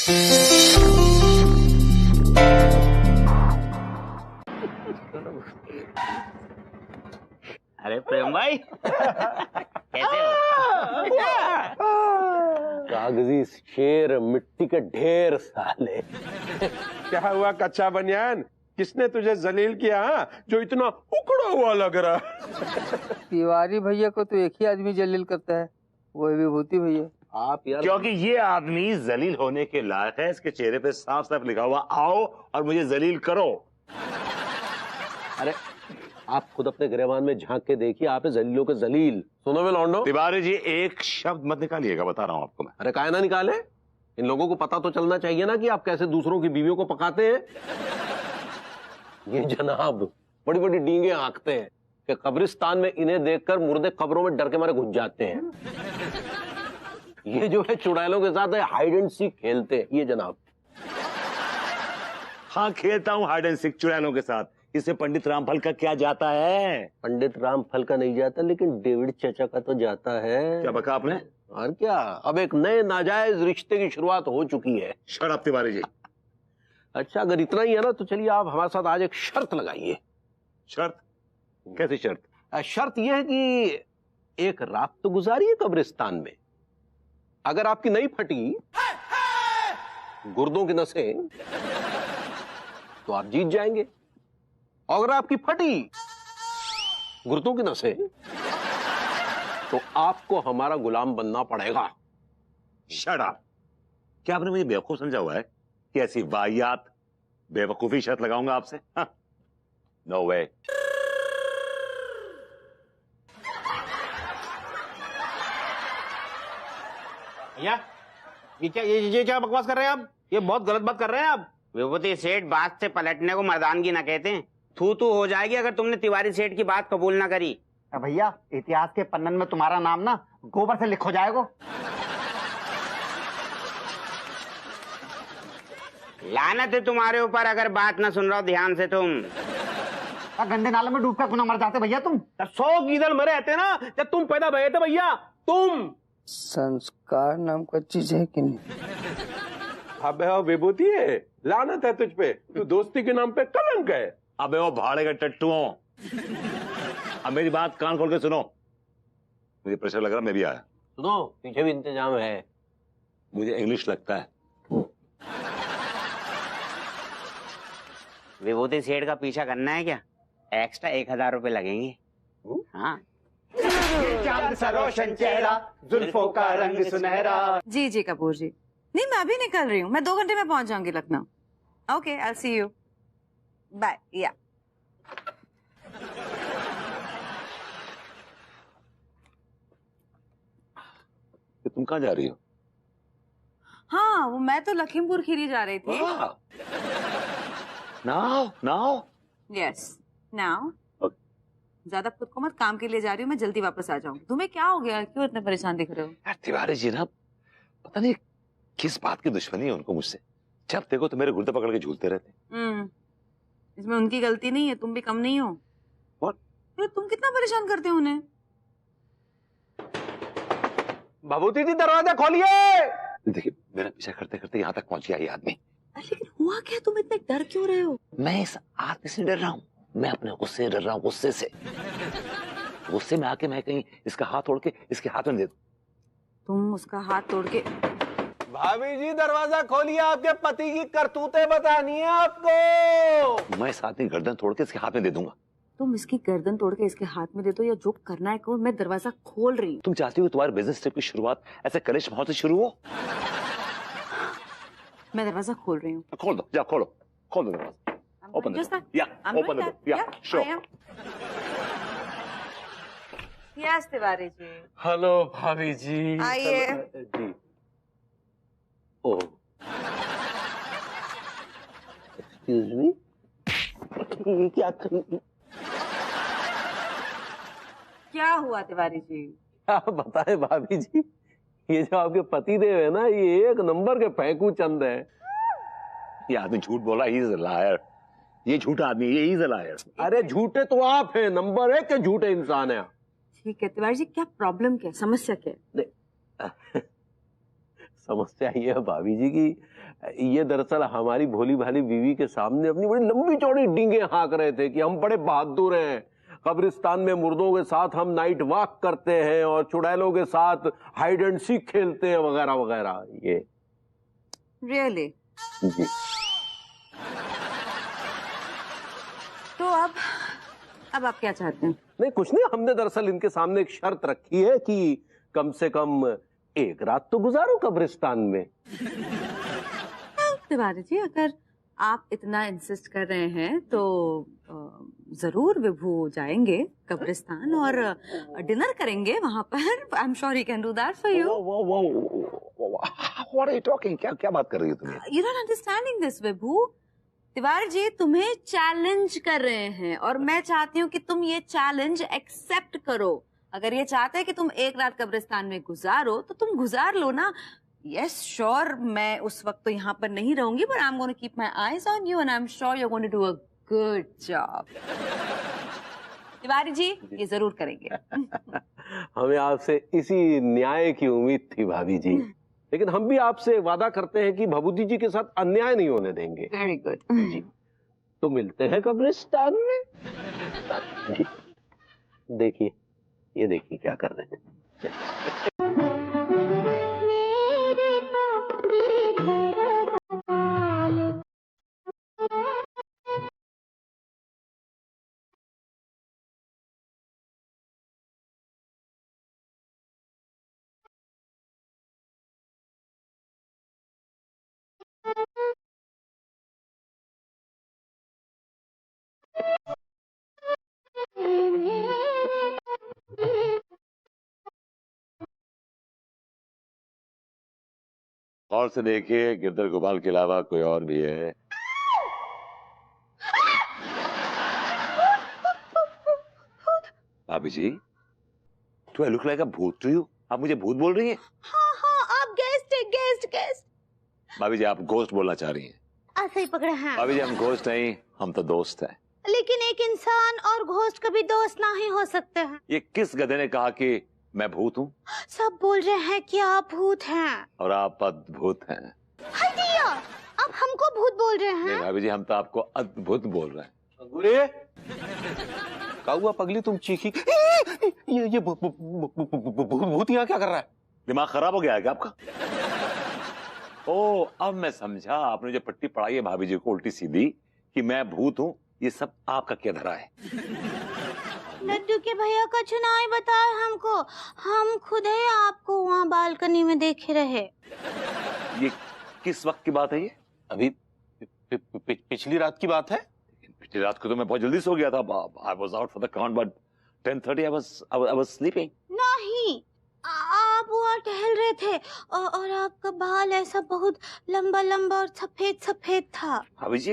अरे प्रेम भाई कैसे हो? कागजी शेर, मिट्टी के ढेर साले। क्या हुआ कच्चा बनियान, किसने तुझे जलील किया जो इतना उखड़ा हुआ लग रहा? तिवारी भैया को तो एक ही आदमी जलील करता है, वो विभूति भैया। आप यार, क्योंकि ये आदमी जलील होने के लायक है। इसके चेहरे पे साफ साफ लिखा हुआ आओ और मुझे जलील करो। अरे आप खुद अपने गिरेबान में झांक के देखिए, आप जलीलों के जलील। सुनो वे लौंडो, तिवारी जी एक शब्द मत निकालिएगा, बता रहा हूं आपको मैं। अरे काहे ना निकाले, इन लोगों को पता तो चलना चाहिए ना कि आप कैसे दूसरों की बीवियों को पकाते हैं। ये जनाब बड़ी बड़ी डींगे हाँकते हैं कि कब्रिस्तान में इन्हें देखकर मुर्दे कब्रों में डर के मारे घुस जाते हैं। ये जो है चुड़ैलों के साथ हाइड एंड सीक खेलते हैं ये जनाब। हाँ खेलता हूँ हाइड एंड सीक चुड़ैलों के साथ। इससे पंडित रामफल का क्या जाता है? पंडित रामफल का नहीं जाता, लेकिन डेविड चचा का तो जाता है। क्या बका आपने? और क्या, अब एक नए नाजायज रिश्ते की शुरुआत हो चुकी है। Shut up Tiwari ji. अच्छा अगर इतना ही है ना तो चलिए आप हमारे साथ आज एक शर्त लगाइए। शर्त? कैसी शर्त? शर्त यह है कि एक रात तो गुजारिए कब्रिस्तान में। अगर आपकी नहीं फटी गुर्दों की नसें तो आप जीत जाएंगे, और अगर आपकी फटी गुर्दों की नसें तो आपको हमारा गुलाम बनना पड़ेगा। Shut up. क्या आपने मुझे बेवकूफ समझा हुआ है कि ऐसी वाहियात बेवकूफी शर्त लगाऊंगा आपसे? नो वे। भैया ये क्या बकवास कर रहे हैं आप? ये बहुत गलत बात कर रहे हैं आप। विभूति सेठ बात से पलटने को मर्दानगी न कहते हैं। थू तू हो जाएगी अगर तुमने तिवारी सेठ की बात कबूल ना करी। भैया इतिहास के पन्नन में तुम्हारा नाम ना गोबर से लिखो जाएगा। लानत है तुम्हारे ऊपर अगर बात ना सुन रहा हो ध्यान से तुम। गंदे नाले में डूबकर क्यों ना मर जाते भैया तुम? 100 गीदड़ मरे रहते ना जब तुम पैदा भये थे भैया। तुम संस्कार नाम का चीज है कि नहीं? अबे वो विभूति है, लानत है तुझ पे, तू दोस्ती के नाम पे कलंक है। अबे वो भाड़े का टट्टुओं। अब मेरी बात कान खोल के सुनो। मुझे प्रेशर लग रहा, मैं भी आया। सुनो पीछे भी इंतजाम है। मुझे इंग्लिश लगता है। विभूति सेठ का पीछा करना है क्या? एक्स्ट्रा 1000 रुपए लगेंगे। हाँ चांद सा रोशन चेहरा, जुल्फों का रंग सुनहरा। जी जी कपूर जी, नहीं मैं अभी निकल रही हूँ, मैं 2 घंटे में पहुंच जाऊंगी Lucknow. Okay I see you, bye. या तुम कहाँ जा रही हो? हाँ वो मैं तो लखीमपुर खीरी जा रही थी। Now now yes now. ज्यादा खुद को मत, काम के लिए जा रही हूँ मैं, जल्दी वापस आ जाऊंगी। तुम्हें क्या हो गया, क्यों इतने परेशान दिख रहे हो? यार तिवारी जी ना पता नहीं किस बात की दुश्मनी है उनको मुझसे। जब देखो तो मेरे गुर्दे पकड़ के झूलते रहते। इसमें उनकी गलती नहीं है, तुम भी कम नहीं हो। What? तुम कितना परेशान करते हो उन्हें? भभूति जी दरवाजा खोलिए। देखिए मेरा पीछा करते करते यहाँ तक पहुंच गया ये आदमी। लेकिन हुआ क्या, तुम इतने डर क्यों रहे हो? मैं इस आदमी से डर रहा हूँ, मैं अपने गुस्से से डर रहा हूँ। गुस्से से, गुस्से में आके मैं कहीं इसका हाथ तोड़ के इसके हाथ में दे दूं। तुम उसका हाथ तोड़ के? भाभी जी दरवाजा खोलिए, आपके पति की करतूतें बतानी है आपको। मैं इस आदमी गर्दन तोड़ के इसके हाथ में दे दूंगा। तुम इसकी गर्दन तोड़ के इसके हाथ में दे दो या जो करना है करो, मैं दरवाजा खोल रही हूँ। तुम चाहती हो तुम्हारे बिजनेस ट्रिप की शुरुआत ऐसे कलेश भाव से शुरू हो? मैं दरवाजा खोल रही हूँ। खोल दो, जा खोलो, खोल दो दरवाजा। Open the door. Yeah, open the door. Yeah, sure. Yes, Tiwari ji. Hello भाभी जी। आइए। जी। ओह एक्सक्यूज मी, क्या क्या हुआ तिवारी जी? आप बताए भाभी जी, ये जो आपके पति देव है ना, ये एक नंबर के फेंकू चंद है। ये आदमी झूठ बोला, ही इज अ लायर। ये झूठा आदमी, ये इज अ लायर। अरे झूठे तो आप हैं, नंबर 1 के झूठे इंसान है। ठीक है तिवारी जी, क्या प्रॉब्लम क्या है, समस्या क्या है? समस्या ये है भाभी जी की ये दरअसल हमारी भोली भाली बीवी के सामने अपनी बड़ी लंबी चौड़ी डींगे हाँक रहे थे कि हम बड़े बहादुर हैं, कब्रिस्तान में मुर्दों के साथ हम नाइट वॉक करते हैं और चुड़ैलों के साथ हाइड एंड सीक खेलते हैं वगैरह वगैरह। ये रियली? जी। तो अब आप क्या चाहते हैं? नहीं कुछ नहीं, हमने दरअसल इनके सामने एक शर्त रखी है कि कम से कम एक रात तो गुजारो कब्रिस्तान में। तिवारी जी, अगर आप इतना इंसिस्ट कर रहे हैं तो जरूर विभू जाएंगे कब्रिस्तान और डिनर करेंगे वहां पर। I am sure he can do that for you. What are you talking? क्या बात कर रही हो तुम? You not understanding this Vibhu. Tiwari ji तुम्हें चैलेंज कर रहे हैं और मैं चाहती हूँ कि तुम ये चैलेंज एक्सेप्ट करो। अगर ये चाहते हैं कि तुम एक रात कब्रिस्तान में गुजारो तो तुम गुजार लो ना। यस श्योर, मैं उस वक्त तो यहाँ पर नहीं रहूंगी, but I am going to keep my eyes on you and I am sure you are going to do a good job. Tiwari ji ये जरूर करेंगे। हमें आपसे इसी न्याय की उम्मीद थी भाभी जी, लेकिन हम भी आपसे वादा करते हैं कि भभूति जी के साथ अन्याय नहीं होने देंगे। वेरी गुड जी, तो मिलते हैं कब्रिस्तान में। जी देखिए, ये देखिए क्या कर रहे हैं। गौर से देखिए, गिरधर गोपाल के अलावा कोई और भी है? भाभी जी, do I look like a bhoot to you? आप मुझे भूत बोल रही हैं? हाँ, आप गेस्ट। भाभी जी आप घोस्ट बोलना चाह रही हैं? ऐसे ही पकड़े हैं। भाभी जी हम घोस्ट नहीं, हम तो दोस्त हैं। लेकिन एक इंसान और घोस्ट कभी दोस्त ना ही हो सकते हैं। ये किस गधे ने कहा कि मैं भूत हूँ? सब बोल रहे हैं कि आप भूत हैं। और आप अद्भुत हैं। हटिया, आप हमको भूत बोल रहे नहीं हैं। भाभी जी, हम तो आपको अद्भुत बोल रहे हैं। अंगूरे, क्या हुआ पगली, तुम चीखी? ये भूत यहाँ क्या कर रहा है? दिमाग खराब हो गया है क्या आपका? ओ अब मैं समझा, आपने जो पट्टी पढ़ाई है भाभी जी को उल्टी सीधी कि मैं भूत हूँ, ये सब आपका क्या धरा है? लड्डू के भैया का चुनाव बताया हमको, हम खुद ही आपको वहाँ बालकनी में देखे रहे। ये किस वक्त की बात है? ये अभी पिछली रात की बात है। पिछली रात को तो मैं बहुत जल्दी सो गया था। I was out for the count but 10:30 I was sleeping. नहीं, आप वहाँ टहल रहे थे और आपका बाल ऐसा बहुत लंबा लंबा और सफेद सफेद था। भाभी जी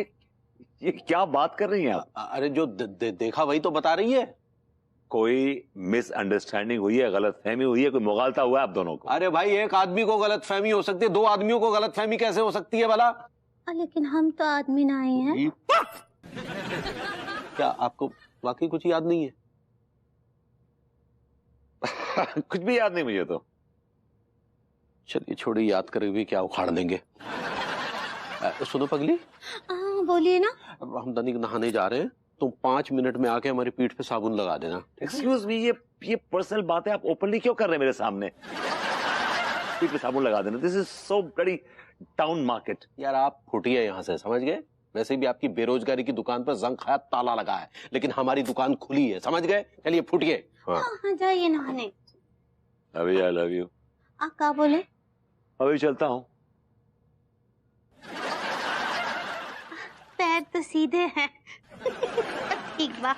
ये क्या बात कर रही हैं आप? अरे जो देखा वही तो बता रही है। कोई मिसअंडरस्टैंडिंग हुई है, गलतफहमी हुई है, कोई मुगालता हुआ है आप दोनों को? अरे भाई, एक आदमी को गलतफहमी हो सकती है, दो आदमियों को गलतफहमी कैसे हो सकती है भला? लेकिन हम तो आदमी नहीं हैं। क्या आपको वाकई कुछ याद नहीं है? कुछ भी याद नहीं मुझे तो। चलिए छोड़िए, याद करके भी क्या उखाड़ देंगे। सुनो पगली, बोलिए ना। अब हम तनिक नहाने जा रहे हैं, तुम 5 मिनट में आके हमारी पीठ पे साबुन लगा देना। एक्सक्यूज मी, ये पर्सनल बातें आप ओपनली क्यों कर रहे हैं मेरे सामने? पीठ पे साबुन लगा देना, this is so bloody town market. यार आप फुटिए यहाँ से, समझ गए? वैसे भी आपकी बेरोजगारी की दुकान पर जंग खाया ताला लगा है, लेकिन हमारी दुकान खुली है, समझ गए? चलिए फुटिए। हाँ, जाइए नहाने। अभी आई लव यू। आप क्या बोले? अभी चलता हूँ। पैर तो सीधे हैं। ठीक बात।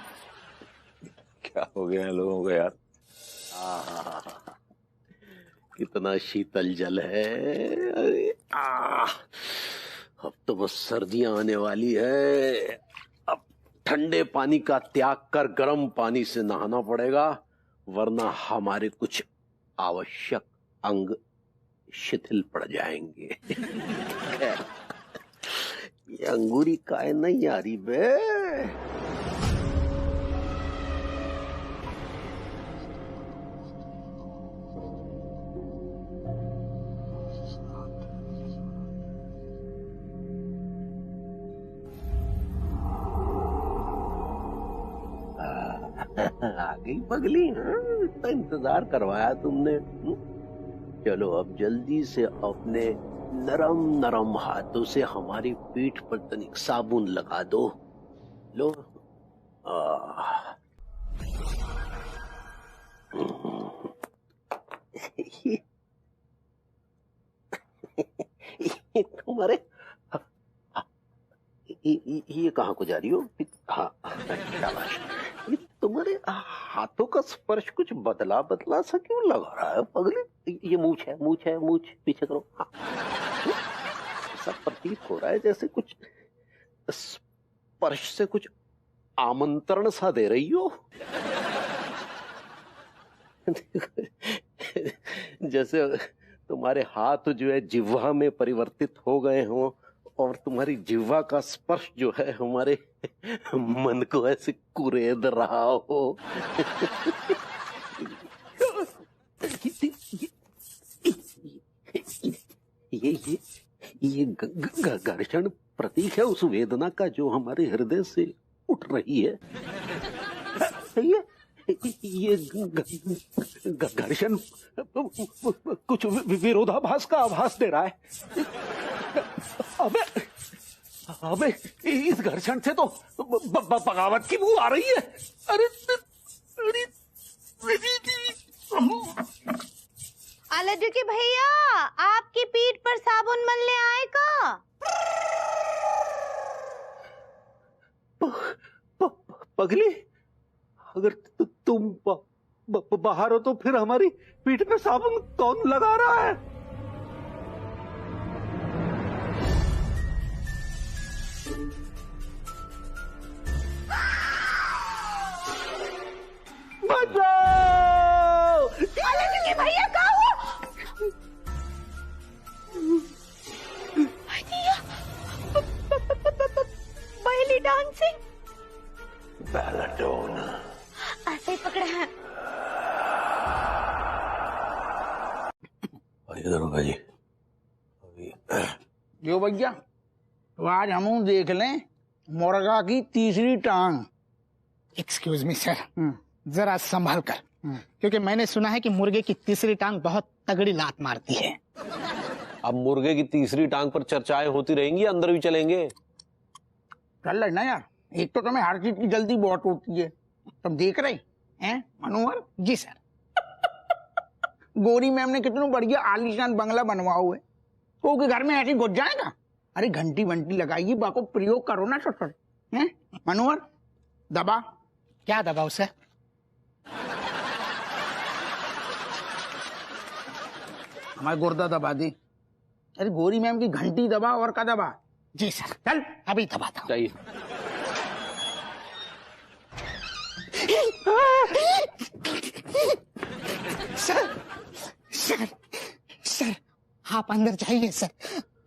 क्या हो गया लोगों को यार? कितना शीतल जल है। अरे अब तो बस सर्दियां आने वाली है। अब ठंडे पानी का त्याग कर गर्म पानी से नहाना पड़ेगा, वरना हमारे कुछ आवश्यक अंग शिथिल पड़ जाएंगे। ये अंगूरी काय नहीं आ रही बे। आ गई पगली। तो इंतजार करवाया तुमने। चलो अब जल्दी से अपने नरम नरम हाथों से हमारी पीठ पर तनिक साबुन लगा दो। लो। तुम्हारे ये कहाँ को जा रही हो? हाँ, शाबाश। ये तुम्हारे हाथों का स्पर्श कुछ बदला बदला सा क्यों लगा रहा है पगले? ये मूछ है, मूछ है, मूछ पीछे करो। हाँ। ऐसा प्रतीत हो रहा है जैसे कुछ स्पर्श से कुछ आमंत्रण सा दे रही हो। जैसे तुम्हारे हाथ जो है जिह्वा में परिवर्तित हो गए हों और तुम्हारी जिह्वा का स्पर्श जो है हमारे मन को ऐसे कुरेद रहा हो। ये घर्षण प्रतीक है उस वेदना का जो हमारे हृदय से उठ रही है। ये घर्षण कुछ विरोधाभास का आभास दे रहा है। अबे इस घर्षण से तो बगावत की बू आ रही है। अरे आलू के भैया, आपकी पीठ पर साबुन मलने आए का? पगली, अगर तुम बाहर हो तो फिर हमारी पीठ पे साबुन कौन लगा रहा है? बचाओ! भैया कहाँ हो? पहली डांसिंग ऐसे ही पकड़ा है। दरोगा जी, जो भैया तो आज हम देख लें मुर्गा की तीसरी टांग। एक्सक्यूज मी सर, जरा संभाल कर, क्योंकि मैंने सुना है कि मुर्गे की तीसरी टांग बहुत तगड़ी लात मारती है। अब मुर्गे की तीसरी टांग पर चर्चाएं होती रहेंगी, अंदर भी चलेंगे। चल रही ना यार, एक तो तुम्हें हर चीज की जल्दी बहुत होती है। तुम देख रहे हैं मनोहर? जी सर। गोरी मैम ने कितना बढ़िया आलीशान बंगला बनवाया हुआ है, वो के घर में ऐसे घुस जाएगा। अरे घंटी वंटी लगाइए, बाको प्रयोग करो ना सर। हैं मनोहर, दबा। क्या दबाओ सर? हमारे गुर्दा दबा दी। अरे गोरी मैम की घंटी दबा और का दबा। जी सर, चल अभी दबाता हूं। चाहिए। सर सर सर, आप अंदर जाइए सर।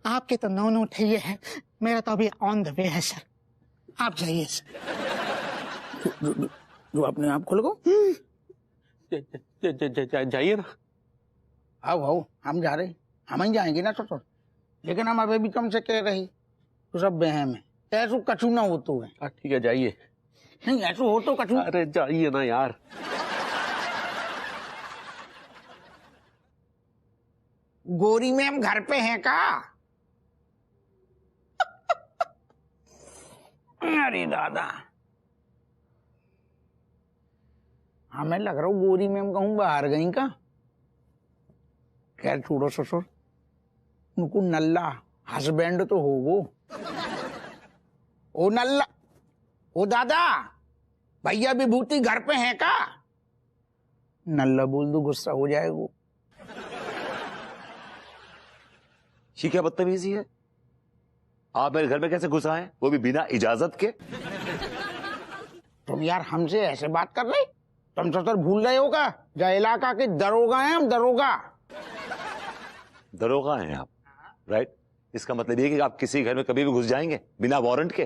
आपके तो 9 उठिए है, मेरा तो अभी ऑन द वे है सर। आप जाइए सर। जो अपने आप खुल गो। जाइए ना। आओ हम जा रहे, हम ही जाएंगे ना ससुर, लेकिन हम अभी भी कम से कह रही तो सब बहम है। ऐसा कछु ना हो तो है। ठीक है जाइए। नहीं ऐसा हो तो कछु। अरे जाइए ना यार। गोरी मैम घर पे है का? अरे दादा, हमें लग रहा हूँ गोरी मैम कहूँ बाहर गई का। खैर छोड़ो ससुर, उनको नल्ला हस्बैंड तो होगो। ओ नल्ला, ओ दादा, भैया विभूति घर पे है का? नल्ला बोल दो, गुस्सा हो जाएगा। ये क्या बदतमीजी है? आप मेरे घर में कैसे घुस आए, वो भी बिना इजाजत के? तुम यार हमसे ऐसे बात कर रहे? तुम ससुर भूल रहे होगा, जो इलाका के दरोगा हैं हम, दरोगा। दरोगा हैं आप, राइट? इसका मतलब ये कि आप किसी घर में कभी भी घुस जाएंगे बिना वारंट के?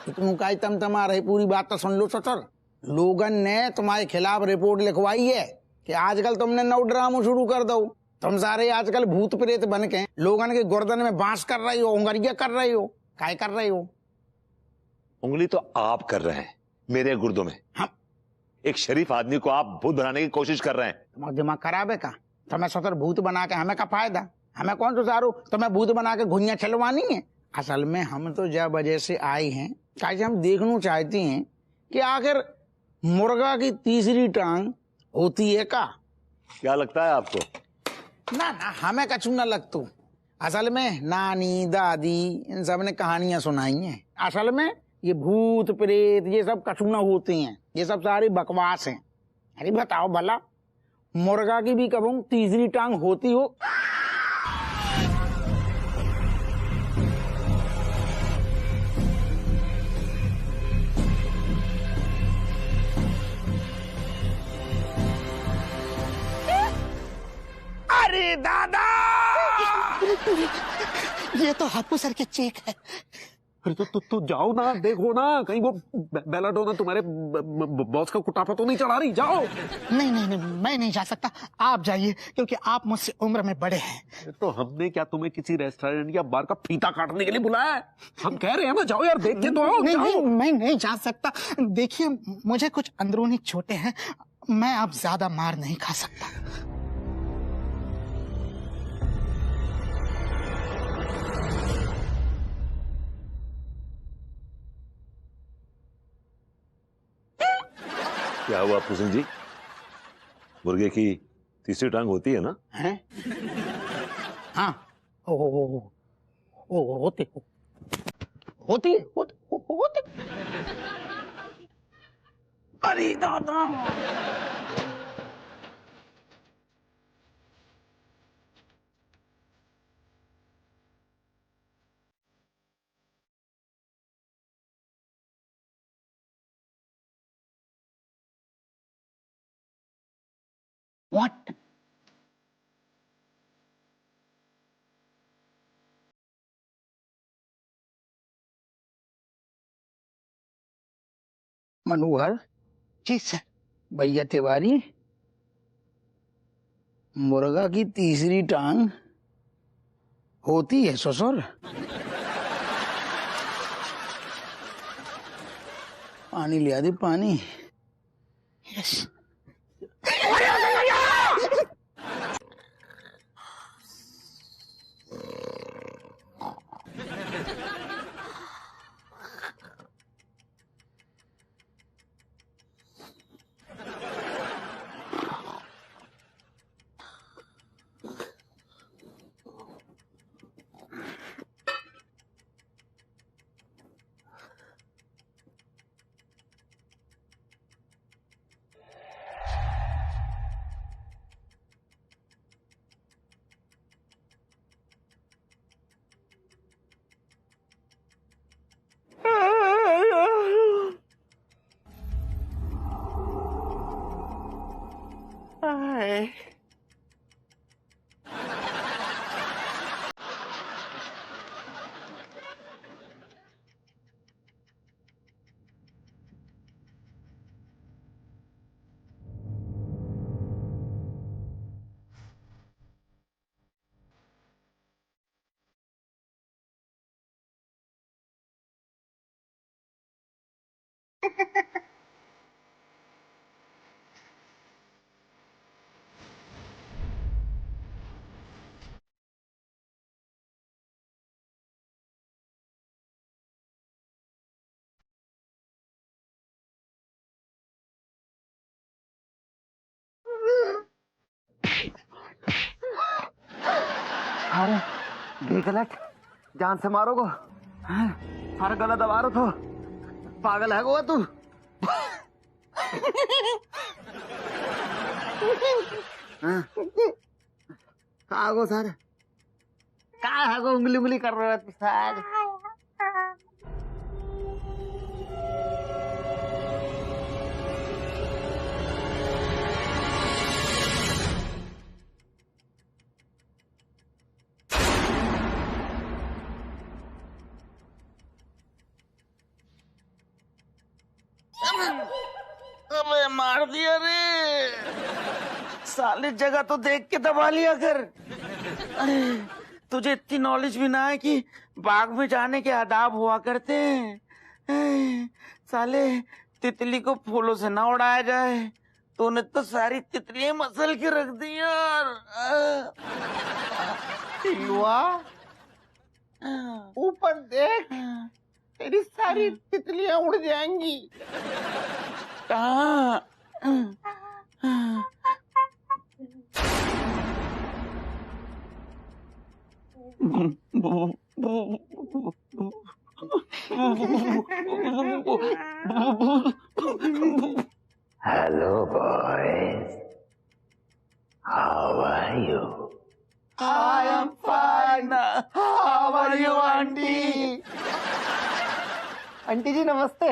तुम का तम रही, पूरी बात तो सुन लो ससुर। लोगन ने तुम्हारे खिलाफ रिपोर्ट लिखवाई है कि आजकल तुमने नौ ड्रामो शुरू कर दो। तुम सारे आजकल भूत प्रेत बन के लोगन के गर्दन में बांस कर रही हो, उंगलियां कर रही हो। काय कर रही हो? उंगली तो आप कर रहे हैं मेरे गुर्दों में। एक शरीफ आदमी को आप भूत बनाने की कोशिश कर रहे हैं। तुम्हारा दिमाग खराब है का? तुम्हें सतर भूत बना के हमें का फायदा? हमें कौन सा सारू तुम्हें भूत बना के घुइयां चलवानी है? असल में हम तो जब वजह से आई हैं, कैसे हम देखना चाहती हैं कि आखिर मुर्गा की तीसरी टांग होती है का? क्या लगता है आपको? ना ना, हमें कछु न लगतू। असल में नानी दादी इन सब ने कहानियां सुनाई हैं। असल में ये भूत प्रेत ये सब कछु न होते हैं, ये सब सारी बकवास हैं। अरे बताओ भला, मुर्गा की भी कभी तीसरी टांग होती हो? अरे दादा, ये तो हापू सर के चेक है। अरे तो जाओ ना, देखो ना कहीं वो बेलाडोना तुम्हारे बॉस का कुटापा तो नहीं चढ़ा रही। जाओ। नहीं नहीं नहीं, मैं नहीं जा सकता, आप जाइए, क्योंकि आप मुझसे उम्र में बड़े हैं। तो हमने क्या तुम्हें किसी रेस्टोरेंट या बार का फीता काटने के लिए बुलाया है? हम कह रहे हैं ना, जाओ यार, देख के तो आओ। नहीं नहीं, मैं नहीं जा सकता। देखिए, मुझे कुछ अंदरूनी चोटें हैं, मैं अब ज्यादा मार नहीं खा सकता। क्या हुआ पुसिन जी? मुर्गे की तीसरी टांग होती है ना? हैं? हाँ, होती होती। अरे दादा, व्हाट? Manohar ji sir. भैया तिवारी, मुर्गा की तीसरी टांग होती है ससुर? पानी लिया दे, पानी। यस। अरे गलत, जान से मारोगो? सारा गला दबा रहा तो पागल है गो तू? कहा गो सर? कहा है गो उंगली उंगली कर रहे हो सर? अबे मार दिया रे साले, जगह तो देख के दबा लिया कर। अरे तुझे इतनी नॉलेज भी ना है कि बाग में जाने के आदाब हुआ करते हैं। साले तितली को फूलों से ना उड़ाया जाए। तूने तो सारी तितलियां मसल के रख दी यार। टिल्लुआ, ऊपर देख, तेरी सारी तितलियां उड़ जाएंगी। कहाँ? Hello, boys. How are you? I am fine. How are you, aunty? Aunty जी नमस्ते।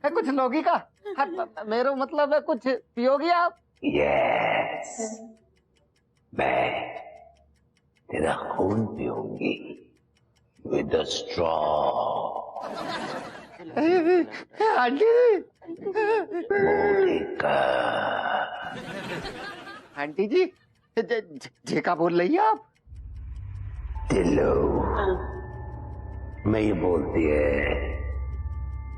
है कुछ लोगी का? मेरा मतलब है कुछ पियोगी आप? Yes. मैं तेरा खून पीऊंगी with a straw. Aunty Monica. Aunty जी का बोल रही है आप? टिल्लू, मैं ये बोलती है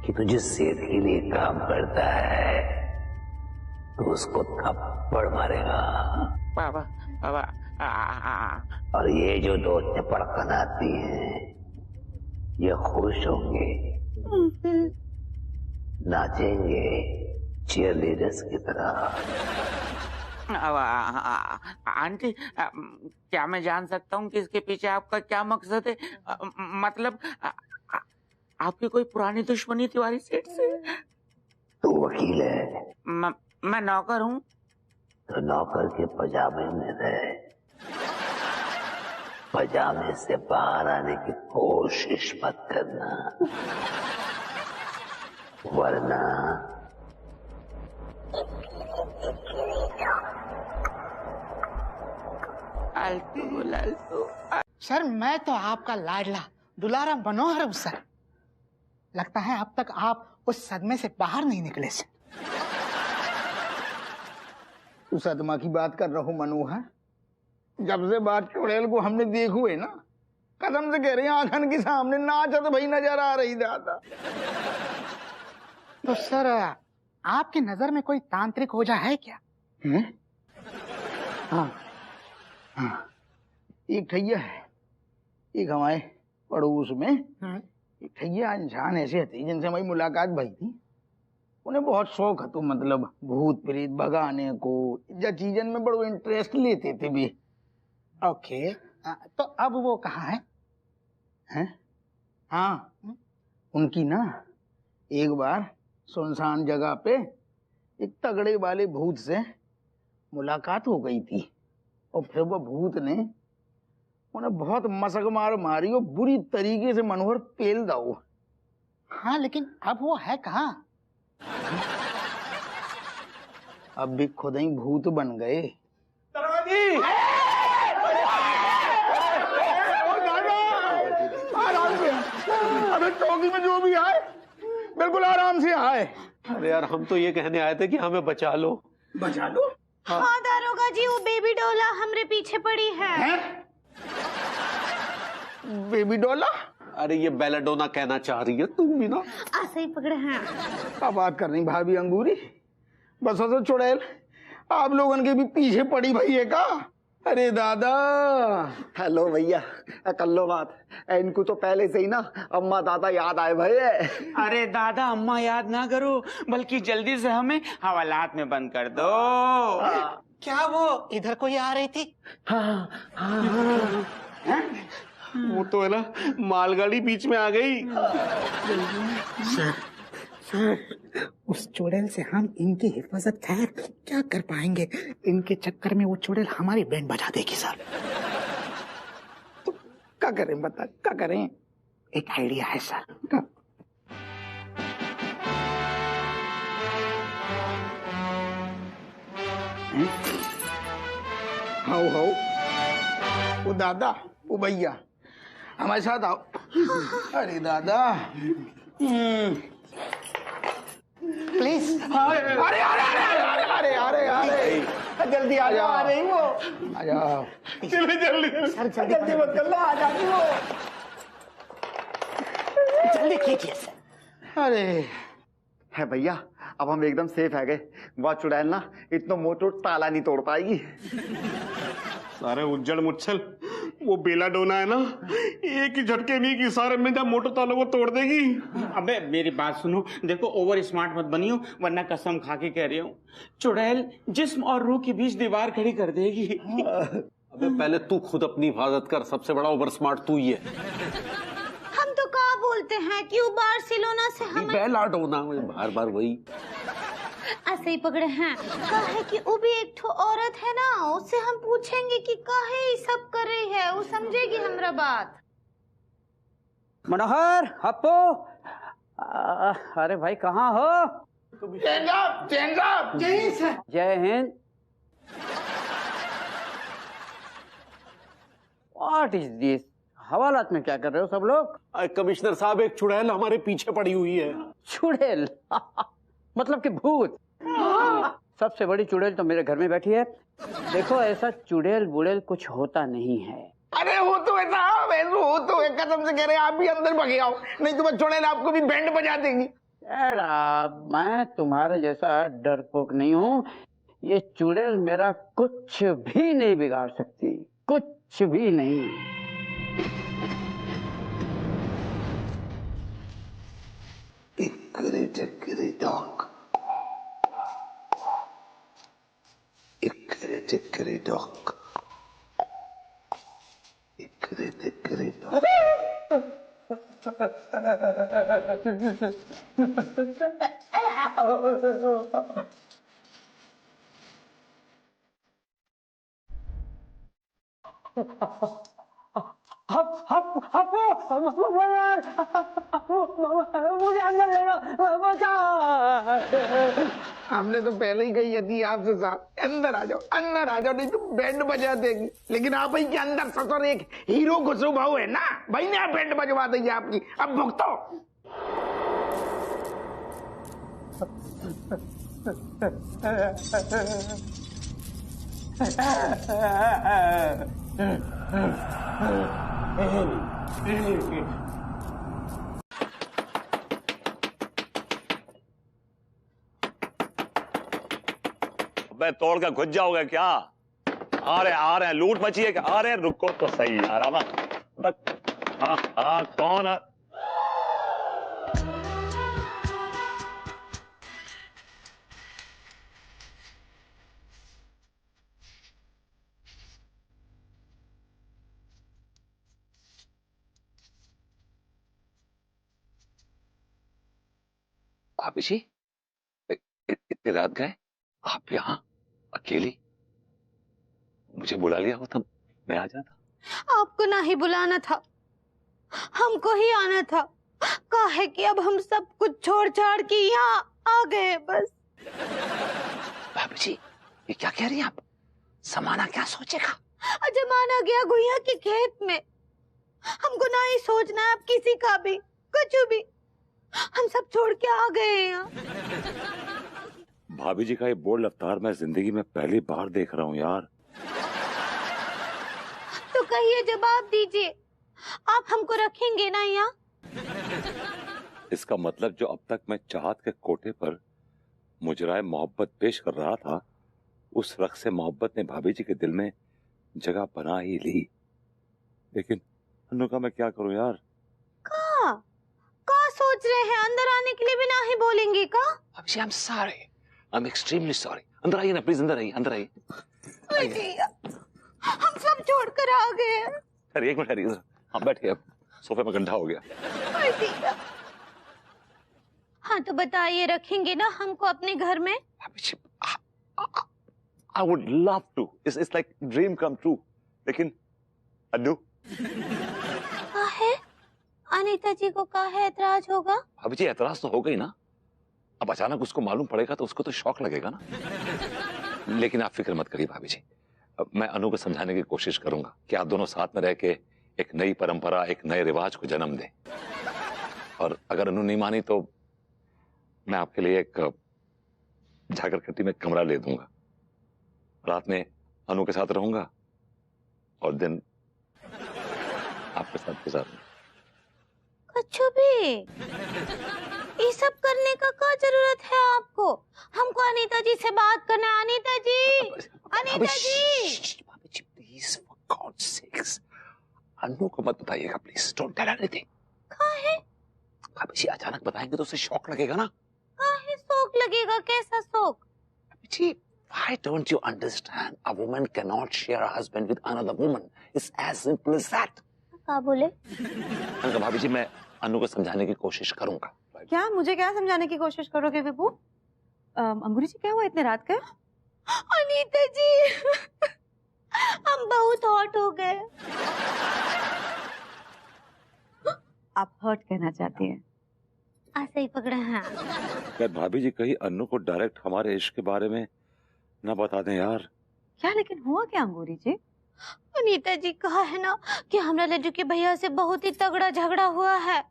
कि तुझे सेहत के लिए काम करता है तो उसको थप्पड़ मारेगा। बाबा बाबा और ये जो दो चपड़कन आती हैं ये खुश होंगे, नाचेंगे चीयरलीडर्स की तरह। आंटी, क्या मैं जान सकता हूँ कि इसके पीछे आपका क्या मकसद है? मतलब आपकी कोई पुरानी दुश्मनी तिवारी सेठ से? तू वकील है, मैं नौकर हूँ। तो नौकर के पजामे में रहे, पजामे से बाहर आने की कोशिश मत करना, वरना सर मैं तो आपका लाडला दुलारा मनोहर हूँ सर। लगता है अब तक आप उस सदमे से बाहर नहीं निकले सर। तू सदमा की बात कर रहा हूँ मनोहर? जब से बात चुड़ैल को हमने देखू है ना, कदम से कह रहे हैं आंखन के सामने नाचत भाई नजर आ रही दादा। तो सर आपकी नजर में कोई तांत्रिक ओझा है क्या? हैं? हाँ हाँ, एक ठैया है, एक हमारे पड़ोस में एक ठैया इंसान ऐसे थे जिनसे हमारी मुलाकात भई थी। उन्हें बहुत शौक है, तो मतलब भूत प्रेत भगाने को या चीजन में बड़ो इंटरेस्ट लेते थे भी। ओके, तो अब वो कहाँ है? हैं? हाँ, उनकी ना एक बार सुनसान जगह पे एक तगड़े वाले भूत से मुलाकात हो गई थी और फिर वो भूत ने उन्हें बहुत मसक मार मारी और बुरी तरीके से मनोहर पेल दाओ। हाँ, लेकिन अब वो है कहाँ? अब भी खुद ही भूत बन गए। अबे चौकी में जो भी आए बिल्कुल आराम से आए। अरे यार, हम तो ये कहने आए थे कि हमें बचा लो। बचा लो? हाँ दारोगा जी, वो बेबी डोला हमरे पीछे पड़ी है। बेबी डोला? अरे ये बेलाडोना कहना चाह रही है, तुम भी ना ऐसे ही पकड़े हैं। क्या बात कर रही भाभी अंगूरी? बस तो चुड़ैल आप लोगन के भी पीछे पड़ी भई है का? अरे दादा। हेलो भैया, कर लो बात। इनको तो पहले से ही ना अम्मा दादा याद आए भाई। अरे दादा अम्मा याद ना करो, बल्कि जल्दी से हमें हवालात में बंद कर दो। क्या वो इधर कोई आ रही थी? हाँ, वो तो है ना, मालगाड़ी बीच में आ गई। सर, उस चुड़ैल से हम इनकी हिफाजत खैर क्या कर पाएंगे? इनके चक्कर में वो चुड़ैल हमारी बैंड बजा देगी सर। तो क्या करें बता, क्या करें? एक आइडिया है सर। हाउ हाउ, वो दादा, वो भैया हमारे साथ आओ। अरे दादा प्लीज। अरे अरे अरे अरे अरे अरे जल्दी आ जाओ। आ रही वो, आ जाओ जल्दी जल्दी सर, जल्दी मत कर लो, आ जाती वो। जल्दी कीजिए सर। अरे है भैया, अब हम एकदम सेफ है गए। वह चुड़ैल ना इतना मोटो ताला नहीं तोड़ पाएगी। सारे उज्जड़ मुच्छल, वो बेला डोना है ना, एक ही झटके में कि सारे में जब मोटर तालों को तोड़ देगी। अबे मेरी बात सुनो, देखो ओवर स्मार्ट मत बनियो, वरना कसम खा के कह रही हूँ चुड़ैल जिस्म और रूह के बीच दीवार खड़ी कर देगी। अबे पहले तू खुद अपनी हिफाजत कर, सबसे बड़ा ओवर स्मार्ट तू ही है। हम तो कहा बोलते हैं कि वो बार्सिलोना से हमें बेला डोना, बार बार वही ऐसे ही पकड़े हैं। कहे कि वो भी एक ठो औरत है ना, उससे हम पूछेंगे कि काहे ये सब कर रही है, वो समझेगी हमरा बात। मनोहर, हप्पो, अरे भाई कहाँ हो? जय हिंद। What is this? हवालात में क्या कर रहे हो सब लोग? कमिश्नर साहब, एक चुड़ैल हमारे पीछे पड़ी हुई है। चुड़ैल? मतलब कि भूत? सबसे बड़ी चुड़ैल तो मेरे घर में बैठी है। देखो ऐसा चुड़ैल बुड़ैल कुछ होता नहीं है। अरे वो तो है साहब, वो तो है, कसम से कह रहे आप भी अंदर भागे आओ, नहीं तो मैं चुड़ैल आपको भी बैंड बजा देंगी। मैं तुम्हारे जैसा डरपोक नहीं हूँ। ये चुड़ैल मेरा कुछ भी नहीं बिगाड़ सकती, कुछ भी नहीं। Hickory dickory dock. Hickory dickory dock. Hickory dickory dock. मुझे अंदर ले लो, हमने तो पहले ही कही थी आपसे साहब, अंदर आ जाओ, अंदर आ जाओ, नहीं तो बैंड बजा देंगी। लेकिन आप ही के अंदर ससुर एक हीरो खुशबू भाव है ना, भाई ने आप बैंड बजवा देंगे आपकी। अब भुगतो। मैं तोड़ कर घुस जाओगे क्या? आ रहे हैं, लूट मची है क्या? आ रहे हैं, रुको तो सही यार। हाँ कौन है? भाभी जी, इतनी रात गए आप यहाँ अकेली? मुझे बुला लिया हो तब मैं आ जाता। आपको ना ही बुलाना था, हमको ही आना था। काहे कि अब हम सब कुछ छोड़ छाड़ के यहाँ आ गए बस। भाभी जी, ये क्या कह रही हैं आप? समाना क्या सोचेगा? जमाना गया गुइया के खेत में, हमको ना ही सोचना है अब किसी का भी कुछ भी। हम सब छोड़ के आ गए यहाँ। भाभी जी का ये बोल्ड रफ्तार मैं जिंदगी में पहली बार देख रहा हूँ यार। तो कहिए, जवाब दीजिए, आप हमको रखेंगे ना यहाँ? इसका मतलब जो अब तक मैं चाहत के कोटे पर मुजराए मोहब्बत पेश कर रहा था, उस रख से मोहब्बत ने भाभी जी के दिल में जगह बना ही ली। लेकिन अनु का मैं क्या करूं यार? का सोच रहे हैं? अंदर आने के लिए भी ना ही बोलेंगे का? भाभी जी, I am sorry, I am extremely sorry. अंदर आइए ना प्लीज, अंदर आइए, अंदर आइए। हम सब छोड़कर आ गए हैं। अरे एक मिनट, इधर हाँ बैठिए, अब सोफे में गड्ढा हो गया। हाँ तो बताइए, रखेंगे ना हमको अपने घर में? I would love to. It's like dream come true. लेकिन अनु, काहे? अनीता जी को काहे एतराज होगा? भाभी जी एतराज तो हो गई ना। अब अचानक उसको मालूम पड़ेगा तो उसको तो शौक लगेगा ना। लेकिन आप फिक्र मत करिए भाभी जी, मैं अनु को समझाने की कोशिश करूंगा कि आप दोनों साथ में रह के एक नई परंपरा, एक नए रिवाज को जन्म दें। और अगर अनु नहीं मानी तो मैं आपके लिए एक झाकरखट्टी में कमरा ले दूंगा। रात में अनु के साथ रहूंगा और दिन आपके साथ गुजारूंगा। कुछ भी ये सब करने का क्या जरूरत है आपको? हमको अनीता जी से बात करना है। अनीता जी, अनीता जी। भाभी जी प्लीज, फॉर गॉड्स सेक्स, अनु को मत बताइएगा प्लीज, डोंट टेल एनीथिंग। कहाँ है? भाभी जी अचानक बताएंगे तो उसे शॉक लगेगा ना। कहाँ है शौक लगेगा? कैसा शौक? भाभी जी, why don't you understand? A woman cannot share a husband with another woman. It's as simple as that. क्या बोले? अंकल भाभी जी, मैं अनु को समझाने की कोशिश करूंगा। क्या मुझे क्या समझाने की कोशिश करोगे विभू? अंगूरी जी क्या हुआ इतने रात का? अनीता जी, हम बहुत हॉट हो गए। आप हर्ट कहना चाहती हैं? ऐसे ही पकड़े हैं। क्या भाभी जी कहीं अनु को डायरेक्ट हमारे इश्क के बारे में ना बता दें यार। क्या लेकिन हुआ क्या अंगूरी जी? अनीता जी कहा है ना कि हमरा लड्डू के भैया से बहुत ही तगड़ा झगड़ा हुआ है,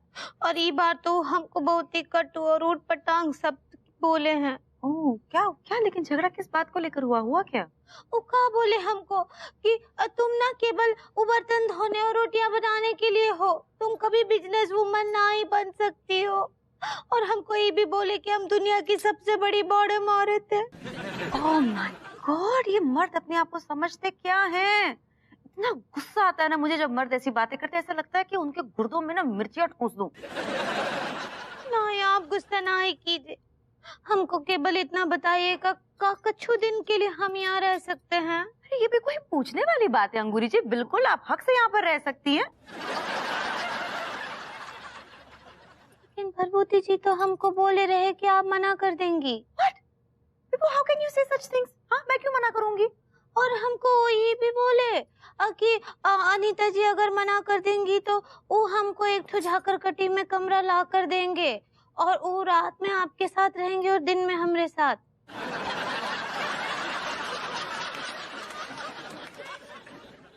और ये बार तो हमको बहुत ही कटु और ऊट पटांग सब बोले हैं। ओह, क्या क्या लेकिन झगड़ा किस बात को लेकर हुआ क्या? वो कहा बोले हमको कि तुम ना केवल वो बर्तन धोने और रोटियां बनाने के लिए हो, तुम कभी बिजनेस वुमन ना ही बन सकती हो। और हमको ये भी बोले कि हम दुनिया की सबसे बड़ी बॉडम औरत है। ओह माय गॉड, ये मर्द अपने आप को समझते क्या हैं? इतना गुस्सा आता है ना मुझे जब मर्द ऐसी बातें करते हैं, ऐसा लगता है कि उनके गुर्दों में ना मिर्चियाँ ठूंस दूं। नहीं, आप गुस्सा ना ही कीजिए, हमको केवल इतना बताइएगा का कुछ दिन के लिए हम यहाँ रह सकते हैं? ये भी कोई पूछने वाली बात है अंगूरी जी? बिल्कुल आप हक से यहाँ पर रह सकती हैं। लेकिन भरभूति जी तो हमको बोले रहे कि आप मना कर देंगी। What? How can you say such things? हाँ, मैं क्यों मना करूंगी? और हमको ये भी बोले कि अनीता जी अगर मना कर देंगी तो वो हमको एक ठो झाकरकटी में कमरा ला कर देंगे, और वो रात में आपके साथ रहेंगे और दिन में हमरे साथ।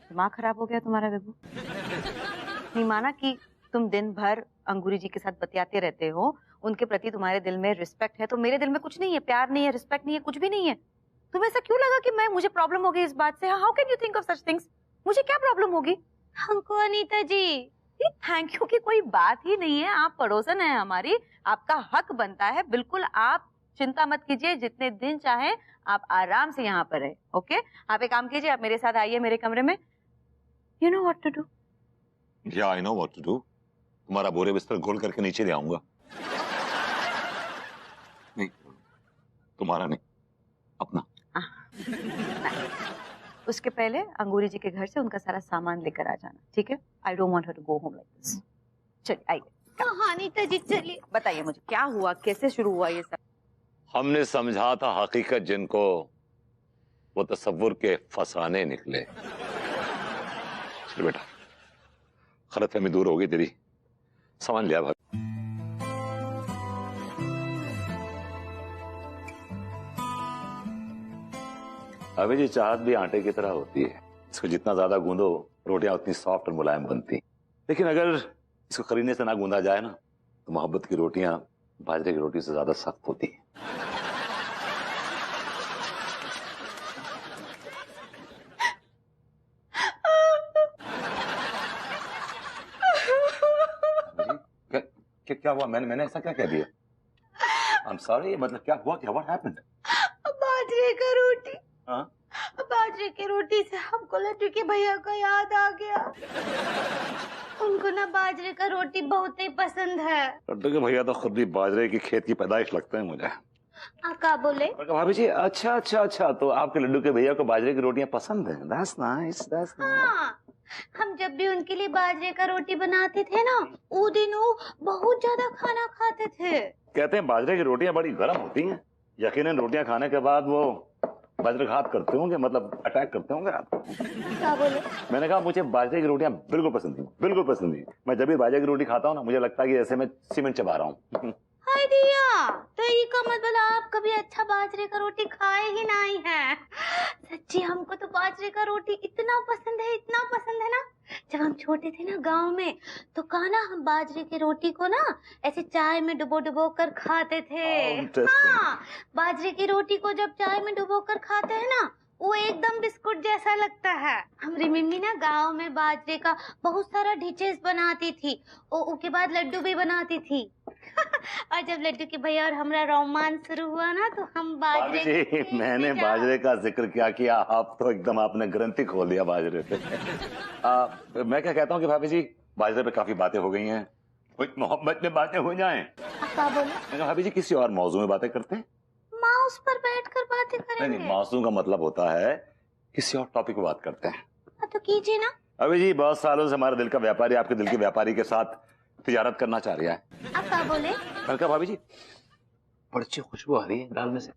दिमाग खराब हो गया तुम्हारा विभू? नहीं माना कि तुम दिन भर अंगूरी जी के साथ बतियाते रहते हो, उनके प्रति तुम्हारे दिल में रिस्पेक्ट है, तो मेरे दिल में कुछ नहीं है, प्यार नहीं है, रिस्पेक्ट नहीं है, कुछ भी नहीं है। तुम्हें ऐसा क्यों लगा कि मुझे प्रॉब्लम होगी इस बात से? How can you think of such things? मुझे क्या प्रॉब्लम होगी? हमको अनीता जी थैंक यू की कोई बात ही नहीं है, आप पड़ोसन है हमारी, आपका हक बनता है। बिल्कुल आप चिंता मत कीजिए, जितने दिन चाहे आप आराम से यहाँ पर रहे। ओके, आप एक काम कीजिए, आप मेरे साथ आइए मेरे कमरे में। You know what to do? या I know what to do. तुम्हारा बोरे बिस्तर गोल करके नीचे ले आऊंगा। नहीं, तुम्हारा नहीं, अपना। उसके पहले अंगूरी जी के घर से उनका सारा सामान लेकर आ जाना, ठीक है? I don't want her to go home like this. चलिए आइए। हाँ अनीता जी चलिए। बताइए मुझे क्या हुआ, कैसे शुरू हुआ ये सब? हमने समझा था हकीकत जिनको, वो तसव्वुर के फसाने निकले। चल बेटा, गलतफहमी दूर होगी तेरी। सामान लिया भाई। अभी जी चाहत भी आटे की तरह होती है, इसको जितना ज्यादा गूंदो रोटियां उतनी सॉफ्ट और मुलायम बनती। लेकिन अगर इसको करीने से ना गूंदा जाए ना, तो मोहब्बत की रोटियां बाजरे की रोटी से ज्यादा सख्त होती है। क्या हुआ? मैंने ऐसा क्या कह दिया? I'm sorry, मतलब क्या हुआ? क्या what happened? बाजरे का रोटी। हाँ? बाजरे की रोटी से हमको लड्डू के भैया का याद आ गया। उनको ना बाजरे का रोटी बहुत ही पसंद है। लड्डू के भैया तो खुद भी बाजरे की खेत की पैदाइश लगते हैं मुझे। क्या बोले? भाभी जी अच्छा, तो आपके लड्डू के भैया को बाजरे की रोटियां पसंद है। That's nice, that's nice। हाँ, हम जब भी उनके लिए बाजरे का रोटी बनाते थे ना, वो दिन वो बहुत ज्यादा खाना खाते थे। कहते हैं बाजरे की रोटियां बड़ी गर्म होती हैं, यकीनन रोटियां खाने के बाद वो वज्रघात करते होंगे, मतलब अटैक करते होंगे आपको। क्या बोले? मैंने कहा मुझे बाजरे की रोटियां बिल्कुल पसंद नहीं, बिल्कुल पसंद नहीं। मैं जब भी बाजरे की रोटी खाता हूँ ना, मुझे लगता है कि जैसे मैं सीमेंट चबा रहा हूँ। हाय दिया, तो ये का मतलब आप कभी अच्छा बाजरे का रोटी खाए ही नहीं है। सच्ची हमको तो बाजरे का रोटी इतना पसंद है ना। जब हम छोटे थे ना गांव में, तो कहा ना हम बाजरे की रोटी को ना ऐसे चाय में डुबो कर खाते थे। हाँ, बाजरे की रोटी को जब चाय में डुबो कर खाते हैं ना, वो एकदम बिस्कुट जैसा लगता है। हमारी मम्मी ना गांव में बाजरे का बहुत सारा डिशेस बनाती थी, उसके बाद लड्डू भी बनाती थी। और जब लड्डू के भैया और हमारा रोमांस शुरू हुआ ना, तो हम बाजरे जी, मैंने बाजरे का जिक्र क्या किया, आप तो एकदम आपने ग्रंथि खोल दिया बाजरे पे। मैं क्या कहता हूँ कि भाभी जी, बाजरे पे काफी बातें हो गई हैं, कुछ मोहब्बत में बातें हो जाएं। क्या बोले? भाभी जी किसी और मौजू में बातें करते हैं। माउस पर बैठकर बातें करेंगे? नहीं, मौजू का मतलब होता है किसी और टॉपिक पे बात करते हैं। तो कीजिए ना। अभी जी बहुत सालों से हमारे दिल का व्यापारी आपके दिल के व्यापारी के साथ तिजारत करना चाह रहा है। आप क्या बोले? हल्का भाभी जी, बड़ी अच्छी खुशबू आ रही है दाल में से।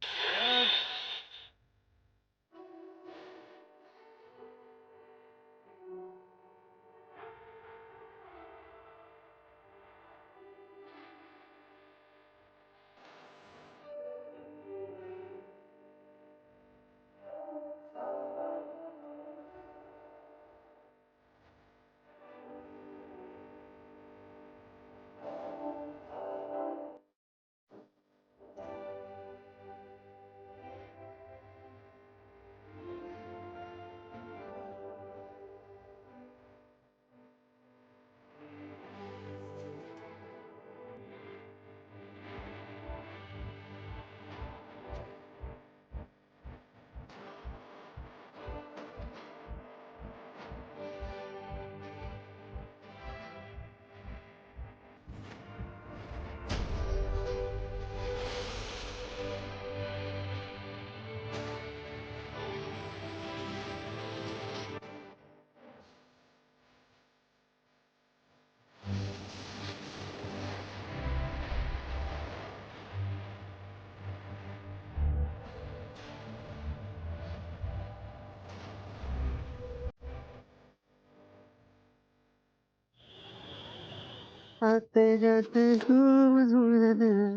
आते जाते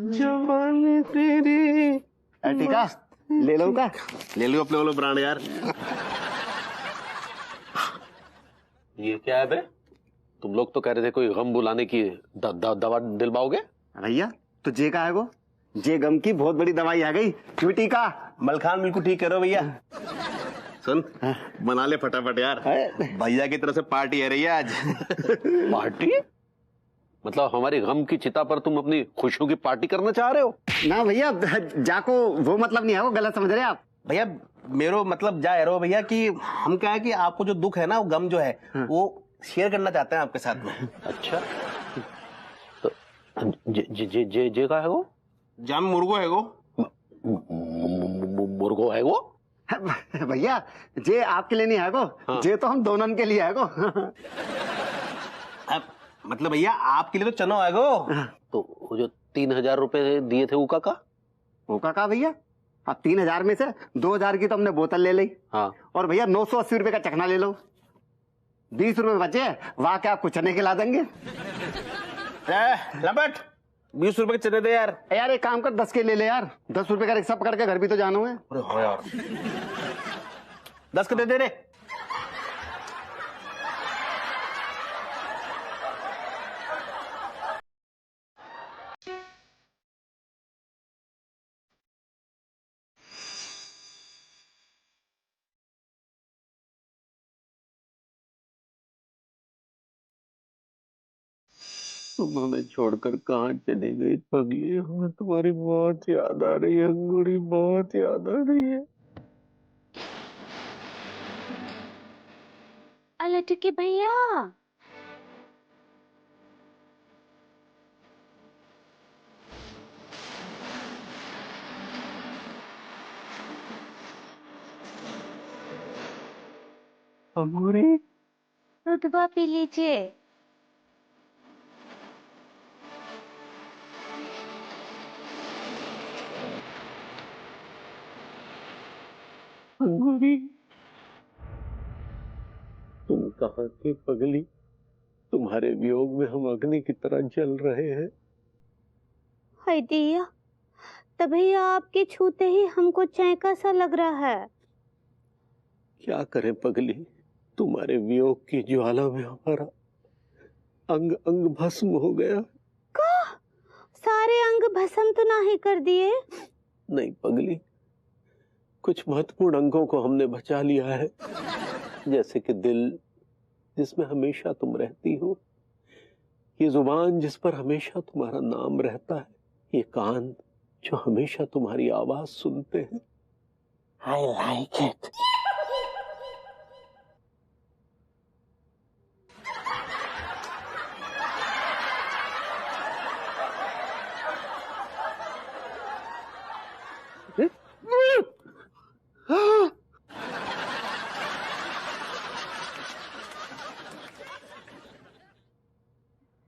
जवानी तेरी। टीका ले लो का, ले लो अपने वालों ब्रांड यार। ये क्या है बे? तुम लोग तो कह रहे थे कोई गम बुलाने की दवा दिलवाओगे। भैया तो जे का है वो, जे गम की बहुत बड़ी दवाई आ गई। क्यों टीका? मलखान बिल्कुल ठीक कह रहे हो भैया। सुन, बना ले फटाफट यार, भैया की तरफ से पार्टी है रही है आज। पार्टी? मतलब हमारी गम की चिता पर तुम अपनी खुशियों की पार्टी करना चाह रहे हो? ना भैया, जाको वो मतलब नहीं है, वो गलत समझ रहे आप भैया। मेरो मतलब जा रहे हो भैया कि हम क्या है कि आपको जो दुख है ना, वो गम जो है वो शेयर करना चाहते हैं आपके साथ में। अच्छा, तो जे का है वो? जाम मुर्गो है वो। मुर्गो है वो? भैया जे आपके लिए नहीं है को, हाँ। जे तो हम दोनों के लिए है को। मतलब भैया आपके लिए तो चनो है गो। तो वो जो 3000 रुपए दिए थे उका का भैया, अब 3000 में से 2000 की तो हमने बोतल ले ली। हाँ। और भैया 980 रुपए का चखना ले लो, 20 रुपए बचे, वहां क्या कुछ चने के ला देंगे। लपट 20 रुपए के चने दे यार। यार एक काम कर, 10 के ले ले यार, 10 रुपए का रिक्शा पकड़ के घर भी तो जाना है। अरे हाँ यार, 10 के दे रे। तुम छोड़कर कहाँ चली गई पगली? हमें तुम्हारी बहुत याद आ रही है अंगूरी, बहुत याद आ रही है। लटके भैया, अंगूरी दूधवा पी लीजिए। अंगूरी, तुम कहाँ के पगली? तुम्हारे वियोग में हम अग्नि की तरह जल रहे हैं। हाय दिया, तभी आपके छूते ही हमको चैंका सा लग रहा है। क्या करें पगली, तुम्हारे वियोग की ज्वाला में हमारा अंग अंग भस्म हो गया। का? सारे अंग भस्म तो नहीं कर दिए? नहीं पगली, कुछ महत्वपूर्ण अंगों को हमने बचा लिया है, जैसे कि दिल जिसमें हमेशा तुम रहती हो, ये जुबान जिस पर हमेशा तुम्हारा नाम रहता है, ये कान जो हमेशा तुम्हारी आवाज सुनते हैं। I like it.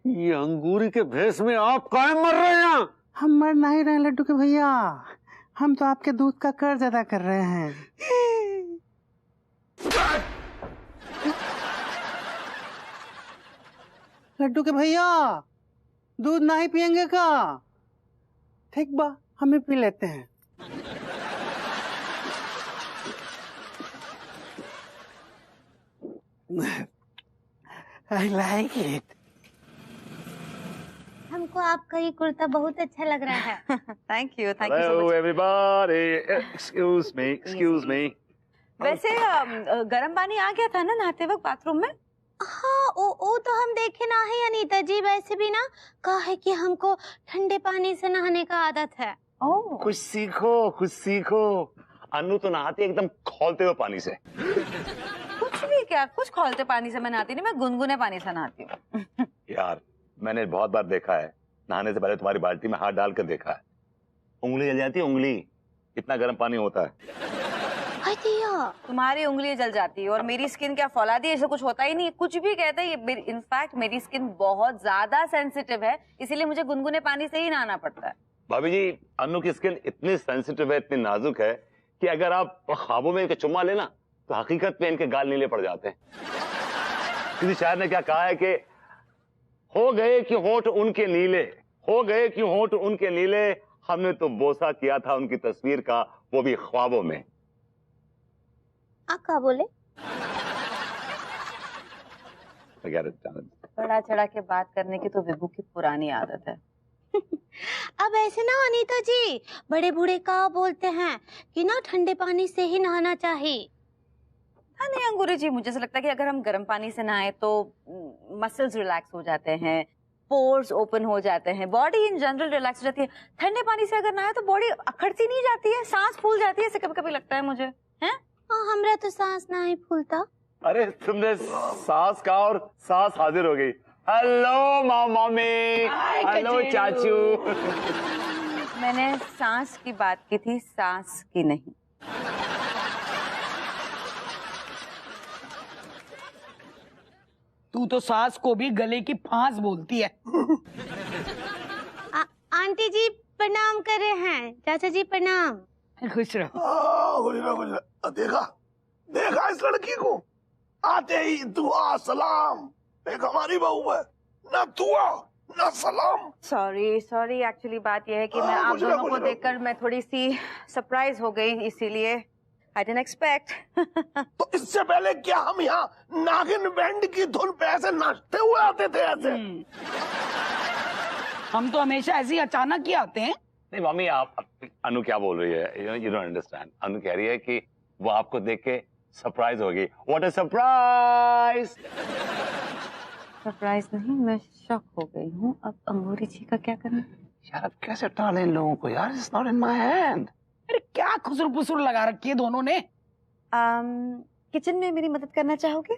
ये अंगूरी के भेष में आप काहे मर रहे हैं? हम मर नहीं रहे लड्डू के भैया, हम तो आपके दूध का कर्ज अदा कर रहे हैं। लड्डू के भैया, दूध नहीं पियेंगे का? ठीक बा, हमें पी लेते हैं। I like it. हमको आपका ये कुर्ता बहुत अच्छा लग रहा है। Thank you so much. everybody. Excuse me. वैसे गर्म पानी आ गया था ना नहाते वक्त बाथरूम में? हाँ, वो तो हम देखे ना है अनीता जी। वैसे भी ना कहा है कि हमको ठंडे पानी से नहाने का आदत है। कुछ सीखो। अनु तो नहाती एकदम खौलते हुए पानी से। कुछ भी क्या, कुछ खौलते पानी से मैं नहाती नहीं, मैं गुनगुने पानी से नहाती हूँ। यार मैंने बहुत बार देखा है, नहाने से पहले तुम्हारी बाल्टी में हाथ डालकर देखा है, उंगली जल जाती है, उंगली, इतना गर्म पानी होता है। तुम्हारी उंगली जल जाती है और मेरी स्किन क्या फौलादी है, ऐसा कुछ होता ही नहीं है। कुछ भी कहते हैं, इनफैक्ट मेरी स्किन बहुत ज्यादा सेंसिटिव है, इसीलिए मुझे गुनगुने पानी से ही नहाना पड़ता है। भाभी जी, अनु की स्किन इतनी सेंसिटिव है, इतनी नाजुक है कि अगर आप ख्वाबों में इनके चुम्मा लेना तो हकीकत में इनके गाल नीले पड़ जाते हैं। किसी शायर ने क्या कहा है कि हो गए कि होंठ उनके नीले, हो गए कि होंठ उनके नीले, हमने तो बोसा किया था उनकी तस्वीर का, वो भी ख्वाबों में। क्या बोले? बड़ा चढ़ा के बात करने की तो विभू की पुरानी आदत है। अब ऐसे ना अनीता जी, बड़े बूढ़े का बोलते हैं कि ना ठंडे पानी से ही नहाना चाहिए। हाँ नहीं अंगूरी जी, मुझे ऐसा लगता है कि अगर हम गर्म पानी से नहाए तो मसल्स रिलैक्स हो जाते हैं, पोर्स ओपन हो जाते हैं, बॉडी इन जनरल रिलैक्स हो जाती है। ठंडे पानी से अगर नहाए तो बॉडी अखड़ती नहीं जाती है, सांस फूल जाती है, ऐसे कभी कभी लगता है मुझे। हैं? हाँ, हमरा तो सांस नहीं फूलता। अरे तुमने सांस कहा और सांस हाजिर हो गई। हेलो मम्मी, हेलो चाचू। मैंने सांस की बात की थी, सांस की नहीं। तू तो सास को भी गले की फांस बोलती है। आंटी जी प्रणाम कर रहे हैं। चाचा जी प्रणाम। खुश रहो। देखा इस लड़की को, आते ही दुआ सलाम। एक हमारी बहू है, ना दुआ ना सलाम। सॉरी एक्चुअली बात यह है कि मैं आप दोनों को देखकर मैं थोड़ी सी सरप्राइज हो गई, इसीलिए I didn't expect। तो इससे पहले क्या हम यहाँ नागिन बैंड की धुन पे ऐसे नाचते हुए आते थे ऐसे? हम तो हमेशा ऐसे ही अचानक ही आते हैं। नहीं मम्मी, आप अनु क्या बोल रही है? You don't understand. अनु कह रही है कि वो आपको देख के सरप्राइज होगी। What a surprise! सरप्राइज नहीं, मैं शॉक हो गई हूँ। अब अंगूरी जी का क्या करना? यार अब कैसे टालें इन लोगों को यार? It's not in my hand. अरे क्या खुसर पुसर लगा रखी है दोनों ने? किचन में मेरी मदद करना चाहोगे?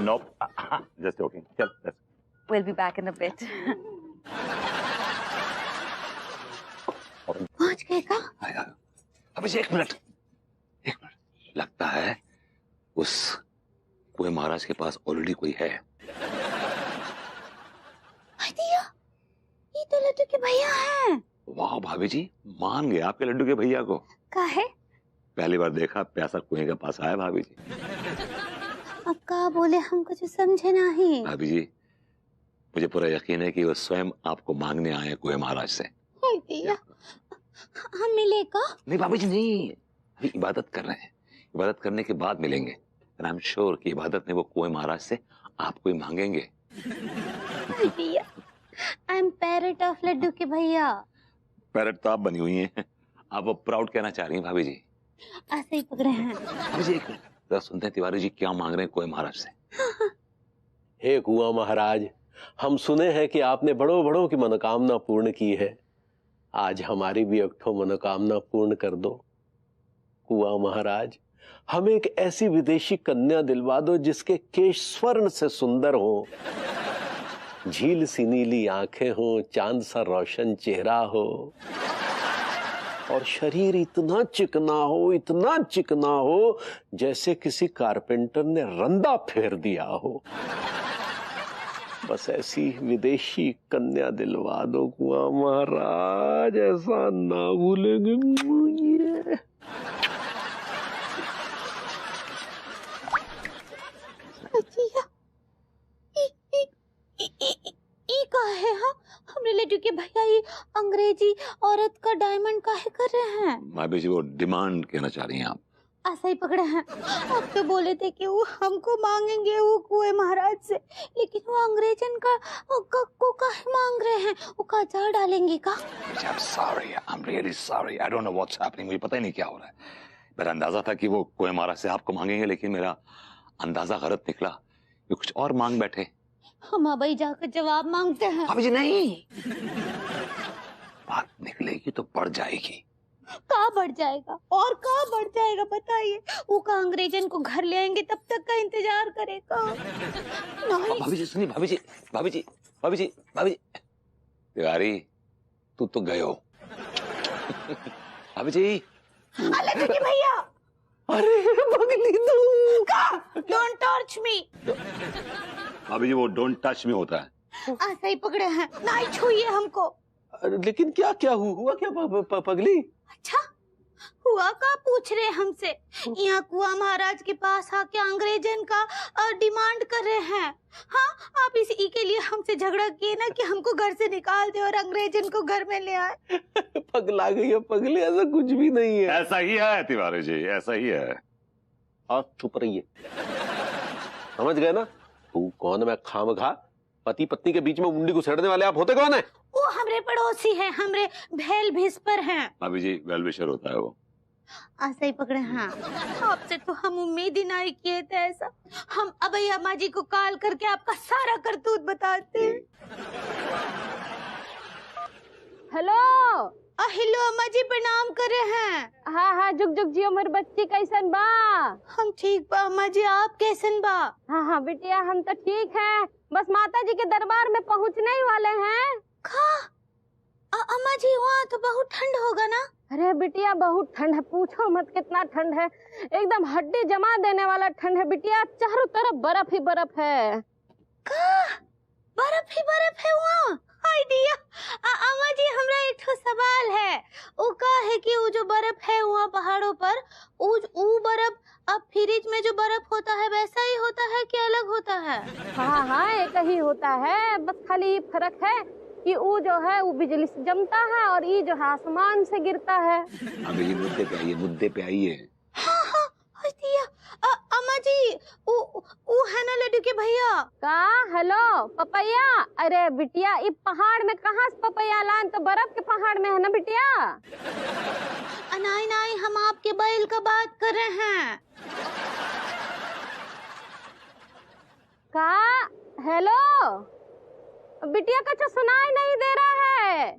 No, just joking. चल, we'll be back in a bit। पहुंच गए का? अभी एक मिनट। लगता है उस कुएं महाराज के पास ऑलरेडी कोई है। ये तो लड्डू के भैया हैं। वाह भाभी जी, मान गए आपके लड्डू के भैया को। काहे? पहली बार देखा प्यासा कुएं के पास आया भाभी जी। अब का बोले, हम कुछ समझे नहीं। भाभी जी, मुझे पूरा यकीन है कि वो स्वयं आपको मांगने आए कुएं महाराज से। भैया, हम मिलेगा? नहीं भाभी जी नहीं, अभी इबादत कर रहे हैं, इबादत करने के बाद मिलेंगे। आई एम श्योर कि इबादत में वो कुएं महाराज से आपको ही मांगेंगे। भैया, I am parrot of laddu के भैया। पैरट तो आप बनी हुई हैं, आप प्राउड कहना चाह रही हैं भाभी जी? ऐसे ही पकड़े हैं। भाभी जी एक मिनट सुनते हैं तिवारी जी क्या मांग रहे हैं कुएं महाराज से। हे कुआं महाराज, हम सुने हैं कि आपने बड़ों बड़ों की मनोकामना पूर्ण की है। आज हमारी भी एक ठो मनोकामना पूर्ण कर दो। कुआं महाराज, हमें एक ऐसी विदेशी कन्या दिलवा दो जिसके केश स्वर्ण से सुंदर हो, झील सी नीली आंखें हो, चांद सा रोशन चेहरा हो, और शरीर इतना चिकना हो जैसे किसी कारपेंटर ने रंदा फेर दिया हो। बस ऐसी विदेशी कन्या दिलवा दो कुआं महाराज, ऐसा ना भूलेंगे। का है हाँ? हम रिलेटिव के भैया ये अंग्रेजी औरत का डायमंड काहे कर रहे हैं? भाभी जी वो डिमांड कहना चाह रही हैं आप? ऐसा ही पकड़े हैं। अब तो बोले थे कि वो हमको मांगेंगे वो कुएं महाराज से, लेकिन वो अंग्रेजन को काहे मांग रहे हैं? वो का जार डालेंगे का? I'm sorry, I'm really sorry. I don't know what's happening. मुझे पता ही नहीं क्या हो रहा है। मेरा अंदाजा था कि वो कुएं महाराज से आपको मांगेंगे, लेकिन मेरा अंदाजा गलत निकला। ये कुछ और मांग बैठे। हम अब जाकर जवाब मांगते हैं। भाभी जी नहीं, बात निकलेगी तो बढ़ जाएगी। का बढ़ जाएगा और का बढ़ जाएगा बताइए? वो का अंग्रेजन को घर ले आएंगे तब तक का इंतजार करेगा। नहीं भाभी जी सुनिए, भाभी जी तिवारी तू तो गए हो। भाभी जी भैया, अरे पगली तू का डोंट टच मी। भाभी जी वो डोंट टच मी होता है। ऐसा ही पकड़े हैं, नहीं छुइए हमको। लेकिन क्या क्या हुआ क्या पगली? अच्छा हुआ का पूछ रहे हमसे? यहाँ कुआं महाराज के पास आके अंग्रेजन का डिमांड कर रहे हैं। हाँ आप इसी के लिए हमसे झगड़ा किए ना कि हमको घर से निकाल दे और अंग्रेजन को घर में ले आए। पगला गई है पगली, ऐसा कुछ भी नहीं है। ऐसा ही है तिवारी जी, ऐसा ही है। आप चुप रहिए, समझ गए ना? तू कौन? मैं खामखा पति पत्नी के बीच में मुंडी घुसेड़ने वाले आप होते कौन है? वो हमरे पड़ोसी हैं, हमरे भेल भिस्पर हैं। भाभी जी वेल विशर होता है वो। ऐसा ही पकड़े हैं। आपसे तो हम उम्मीद ही नहीं किए थे ऐसा। हम अबई अम्मा जी को कॉल करके आपका सारा करतूत बताते हैं। हेलो हेलो अम्मा जी, प्रणाम कर रहे हैं। हाँ जुग जुग जियो मोर बच्ची, कैसन बा? हम ठीक बा अम्मा जी, आप कैसन बा? हाँ बिटिया हम तो ठीक हैं, बस माता जी के दरबार में पहुँचने ही वाले हैं। अम्मा जी वहाँ तो बहुत ठंड होगा ना? अरे बिटिया बहुत ठंड है, पूछो मत कितना ठंड है, एकदम हड्डी जमा देने वाला ठंड है बिटिया। चारों तरफ बर्फ ही बर्फ है। बर्फ ही बर्फ है वहाँ? आइडिया। अम्मा जी हमरा एक ठो सवाल है। वो का है कि वो जो बर्फ है वहाँ पहाड़ों पर, वो बर्फ अब फ्रिज में जो बर्फ होता है वैसा ही होता है कि अलग होता है? हाँ एक ही होता है, बस खाली फर्क है कि वो जो है वो बिजली से जमता है और ये जो है आसमान से गिरता है। अब ये मुद्दे पे आइए। हाँ अम्मा जी वो है ना लड्डू के भैया का? Hello papaya? अरे बिटिया ये पहाड़ में कहाँ से पपैया लान, तो बर्फ के पहाड़ में है ना बिटिया। नहीं हम आपके बैल का बात कर रहे हैं। का? हेलो बिटिया का तो सुनाई नहीं दे रहा है,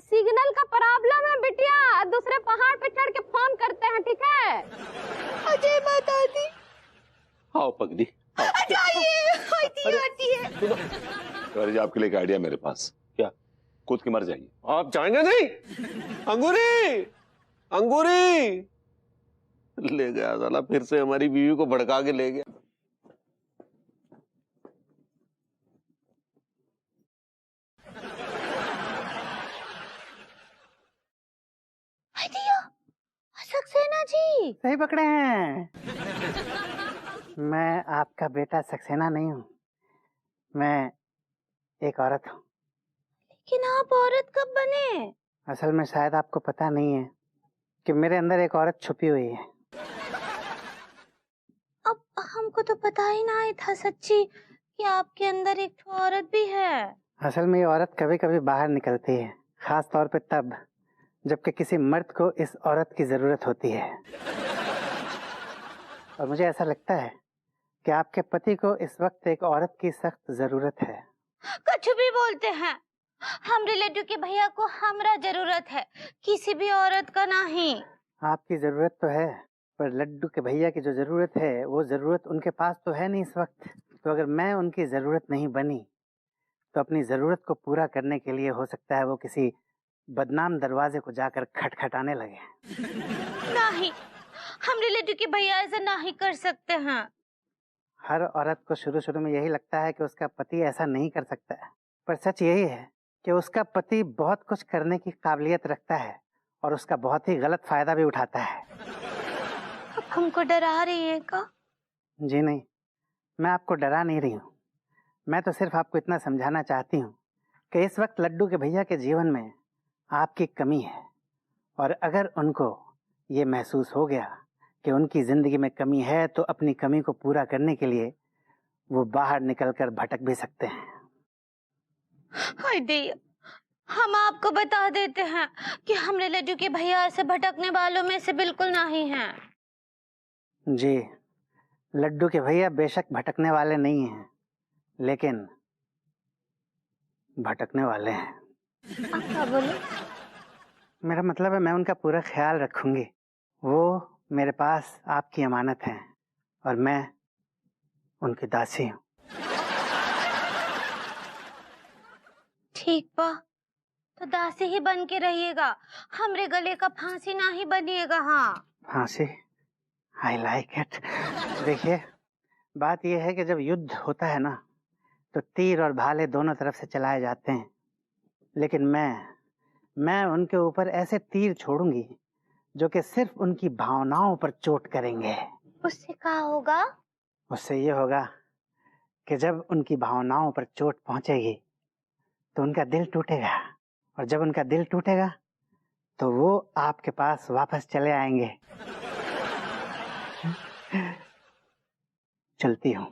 सिग्नल का प्रॉब्लम है बिटिया, दूसरे पहाड़ पे चढ़ के फोन करते हैं, ठीक है? अजय बता दी। आओ पगली तिवारी जी आपके लिए एक आइडिया मेरे पास। क्या? कूद के मर जाइए। आप जाएंगे नहीं? अंगूरी ले गया साला, फिर से हमारी बीवी को भड़का के ले गया। सक्सेना जी सही पकड़े हैं। मैं आपका बेटा सक्सेना नहीं हूँ, मैं एक औरत हूँ। लेकिन आप औरत कब बने? असल में शायद आपको पता नहीं है कि मेरे अंदर एक औरत छुपी हुई है। अब हमको तो पता ही नहीं था सच्ची कि आपके अंदर एक औरत भी है। असल में ये औरत कभी कभी बाहर निकलती है, खास तौर पे तब जबकि किसी मर्द को इस औरत की जरूरत होती है। और मुझे ऐसा लगता है कि आपके पति को इस वक्त एक औरत की सख्त जरूरत है। कुछ भी बोलते हैं, हमरे लड्डू के भैया को हमरा जरूरत है, किसी भी औरत का नहीं। आपकी जरूरत तो है, पर लड्डू के भैया की जो जरूरत है वो जरूरत उनके पास तो है नहीं इस वक्त। तो अगर मैं उनकी जरूरत नहीं बनी तो अपनी जरूरत को पूरा करने के लिए हो सकता है वो किसी बदनाम दरवाजे को जाकर खटखटाने लगे। नहीं, हमरे लड्डू के भैया ऐसा नहीं कर सकते हैं। हर औरत को शुरू शुरू में यही लगता है कि उसका पति ऐसा नहीं कर सकता है, पर सच यही है कि उसका पति बहुत कुछ करने की काबिलियत रखता है और उसका बहुत ही गलत फायदा भी उठाता है। अब हमको डरा रही है का? जी नहीं, मैं आपको डरा नहीं रही हूँ। मैं तो सिर्फ आपको इतना समझाना चाहती हूँ कि इस वक्त लड्डू के भैया के जीवन में आपकी कमी है, और अगर उनको ये महसूस हो गया कि उनकी जिंदगी में कमी है तो अपनी कमी को पूरा करने के लिए वो बाहर निकलकर भटक भी सकते हैं। हाय दैया, हम आपको बता देते हैं कि हमरे लड्डू के भैया ऐसे भटकने वालों में से बिल्कुल नहीं हैं। जी, लड्डू के भैया बेशक भटकने वाले नहीं हैं, लेकिन भटकने वाले हैं। आप क्या बोले? मेरा मतलब है मैं उनका पूरा ख्याल रखूंगी। वो मेरे पास आपकी अमानत है और मैं उनकी दासी हूँ। ठीक बा, तो दासी ही बन के रहिएगा, हमरे गले का फांसी ना ही बनिएगा। हाँ, फांसी? I like it. देखिए, बात यह है कि जब युद्ध होता है ना तो तीर और भाले दोनों तरफ से चलाए जाते हैं, लेकिन मैं उनके ऊपर ऐसे तीर छोड़ूंगी जो कि सिर्फ उनकी भावनाओं पर चोट करेंगे। उससे क्या होगा? उससे ये होगा कि जब उनकी भावनाओं पर चोट पहुंचेगी तो उनका दिल टूटेगा, और जब उनका दिल टूटेगा तो वो आपके पास वापस चले आएंगे। चलती हूँ।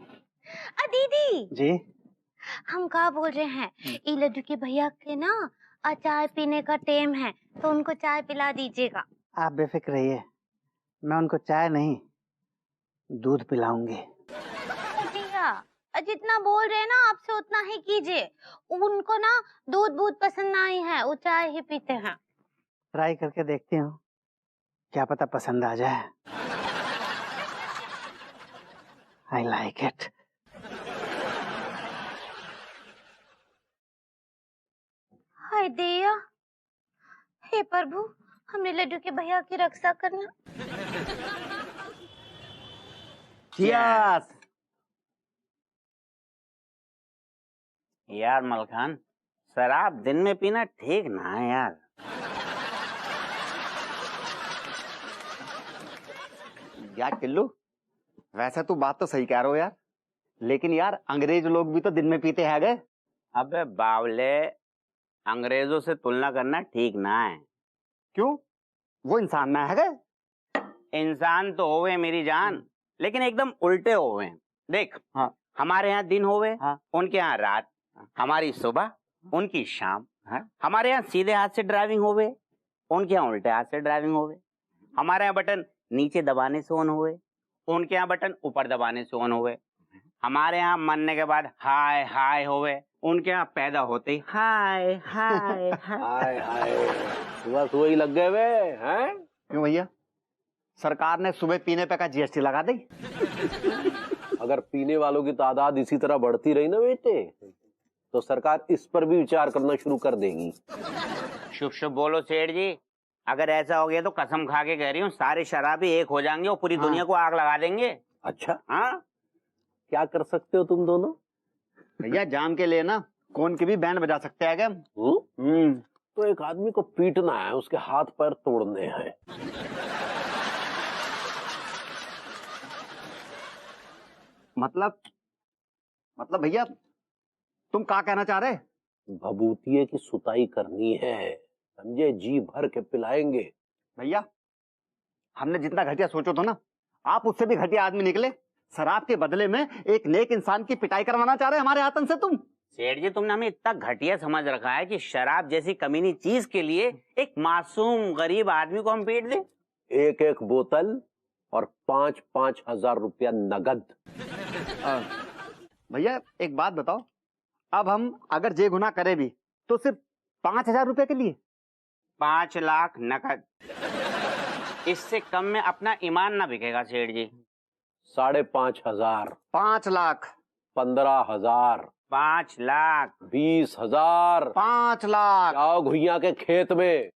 दीदी जी, हम क्या बोल रहे हैं, ये लड्डू के भैया के ना चाय पीने का टाइम है, तो उनको चाय पिला दीजिएगा। आप बेफिक्र रहिए, मैं उनको चाय नहीं दूध पिलाऊंगी। भैया जितना बोल रहे हैं ना आपसे उतना ही कीजिए। उनको ना दूध बहुत पसंद नहीं है, वो चाय ही पीते हैं। ट्राई करके देखती हूँ, क्या पता पसंद आ जाए। I like it. हाय दैया, हे प्रभु, हमने लड्डू के भैया की रक्षा करना। Cheers! यार मलखान, शराब दिन में पीना ठीक ना है यार। यार टिल्लू, वैसे तू बात तो सही कह रहे हो यार, लेकिन यार अंग्रेज लोग भी तो दिन में पीते हैं गए। अबे बावले, अंग्रेजों से तुलना करना ठीक ना है। क्यों? वो इंसान ना है गए। इंसान तो होवे मेरी जान, लेकिन एकदम उल्टे होवे। देख, हाँ, हमारे यहाँ दिन होवे, हाँ, उनके यहाँ रात, हमारी सुबह, उनकी शाम। हाँ? हमारे यहाँ सीधे हाथ से ड्राइविंग होवे, उनके यहाँ उल्टे हाथ से ड्राइविंग होवे। हमारे यहाँ बटन नीचे दबाने से ऑन हुए, उनके यहाँ बटन ऊपर दबाने से ऑन हुए। हमारे यहाँ मरने के बाद हाय हाय होवे, उनके यहाँ पैदा होते ही हाय हाय हाय हाय। सुबह सुबह ही लग गए वे हैं? क्यों भैया, सरकार ने सुबह पीने पे का जीएसटी लगा दी। अगर पीने वालों की तादाद इसी तरह बढ़ती रही ना बेटे, तो सरकार इस पर भी विचार करना शुरू कर देगी। शुभ शुभ बोलो सेठ जी, अगर ऐसा हो गया तो कसम खा के कह रही हूँ, सारे शराबी एक हो जाएंगे और पूरी दुनिया को आग लगा देंगे। अच्छा, हाँ, क्या कर सकते हो तुम दोनों? भैया जाम के लिए ना कौन की भी बैंड बजा सकते हैं क्या? तो एक आदमी को पीटना है, उसके हाथ पैर तोड़ने हैं। मतलब भैया तुम क्या कहना चाह रहे? भभूतिये की सुताई करनी है, समझे? जी भर के पिलाएंगे। भैया हमने जितना घटिया सोचो तो ना, आप उससे भी घटिया आदमी निकले। शराब के बदले में एक नेक इंसान की पिटाई करवाना चाह रहे हमारे आतन से तुम। सेठ जी, तुमने हमें इतना घटिया समझ रखा है कि शराब जैसी कमीनी चीज के लिए एक मासूम गरीब आदमी को हम पीट दें? एक एक बोतल और 5-5 हजार रुपया नगद। भैया एक बात बताओ, अब हम अगर जे गुना करें भी तो सिर्फ 5,000 रुपए के लिए? 5 लाख नकद। इससे कम में अपना ईमान ना बिकेगा सेठ जी। 5,500। 5 लाख। 15,000। 5 लाख। 20,000। 5 लाख। जाओ घुइया के खेत में।